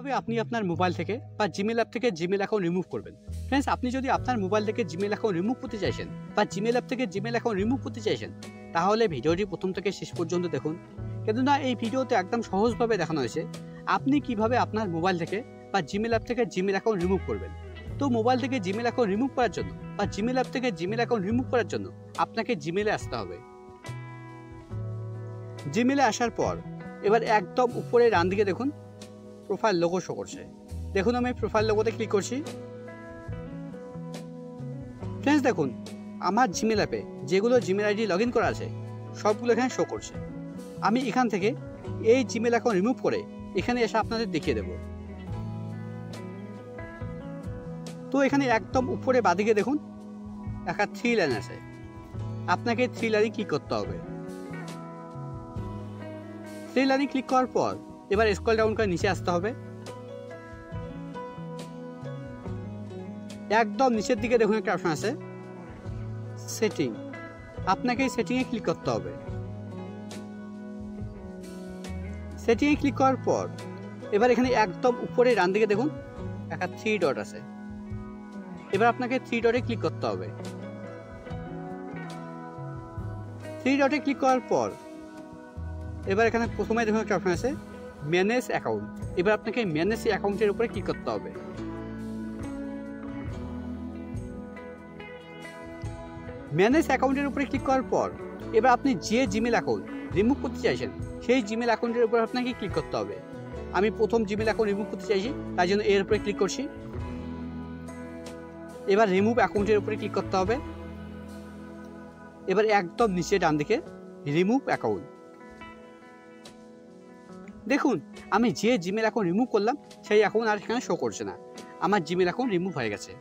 কিভাবে আপনি আপনার মোবাইল থেকে বা জিমেল অ্যাপ থেকে জিমেল অ্যাকাউন্ট রিমুভ করবেন। ফ্রেন্ডস, আপনি যদি আপনার মোবাইল থেকে জিমেল অ্যাকাউন্ট রিমুভ করতে চাইছেন বা জিমেল অ্যাপ থেকে জিমেল অ্যাকাউন্ট রিমুভ করতে চাইছেন, তাহলে ভিডিওটি প্রথম থেকে শেষ পর্যন্ত দেখুন। কেননা এই ভিডিওতে একদম সহজভাবে দেখানো হয়েছে আপনি কিভাবে আপনার মোবাইল থেকে বা জিমেল অ্যাপ থেকে জিমেল অ্যাকাউন্ট রিমুভ করবেন। তো মোবাইল থেকে জিমেল অ্যাকাউন্ট রিমুভ করার জন্য বা জিমেল অ্যাপ থেকে জিমেল অ্যাকাউন্ট রিমুভ করার জন্য আপনাকে জিমেলে আসতে হবে। জিমেলে আসার পর এবার একদম উপরে ডান দিকে দেখুন প্রোফাইল লোগো শো করছে। দেখুন আমি প্রোফাইল লোগোতে ক্লিক করছি। ফ্রেন্ডস দেখুন, আমার জিমেল অ্যাপে যেগুলো জিমেল আইডি লগ ইন করা আছে সবগুলো এখানে শো করছে। আমি এখান থেকে এই জিমেল অ্যাকাউন্ট রিমুভ করে এখানে এসে আপনাদের দেখিয়ে দেব। তো এখানে একদম উপরে বাঁদিকে দেখুন একটা 3 লাইন আছে। আপনাকে 3 লাইনে ক্লিক করতে হবে। 3 লাইনে ক্লিক করার পর এবার স্ক্রল ডাউন করে নিচে আসতে হবে। একদম নিচের দিকে দেখুন একটা অপশন আছে সেটিং। আপনাকে এই সেটিংয়ে ক্লিক করতে হবে। সেটিংয়ে ক্লিক করার পর এবার এখানে একদম উপরে ডান দিকে দেখুন একটা 3 ডট আছে। এবার আপনাকে 3 ডটে ক্লিক করতে হবে। 3 ডটে ক্লিক করার পর এবার এখানে প্রথমে দেখুন একটা অপশন আছে ম্যানেজ অ্যাকাউন্ট। এবার আপনাকে ম্যানেজ অ্যাকাউন্টের উপরে ক্লিক করতে হবে। ম্যানেজ অ্যাকাউন্টের উপরে ক্লিক করার পর এবার আপনি যে জিমেল অ্যাকাউন্ট রিমুভ করতে চাইছেন সেই জিমেল অ্যাকাউন্টের উপর আপনাকে ক্লিক করতে হবে। আমি প্রথম জিমেল অ্যাকাউন্ট রিমুভ করতে চাইছি, তাই জন্য এর উপরে ক্লিক করছি। এবার রিমুভ অ্যাকাউন্টের উপরে ক্লিক করতে হবে। এবার একদম নিচে ডান দিকে রিমুভ অ্যাকাউন্ট। দেখুন আমি যে জিমেল অ্যাকাউন্ট রিমুভ করলাম সেই অ্যাকাউন্ট আর এখানে শো করছে না। আমার জিমেল অ্যাকাউন্ট রিমুভ হয়ে গেছে।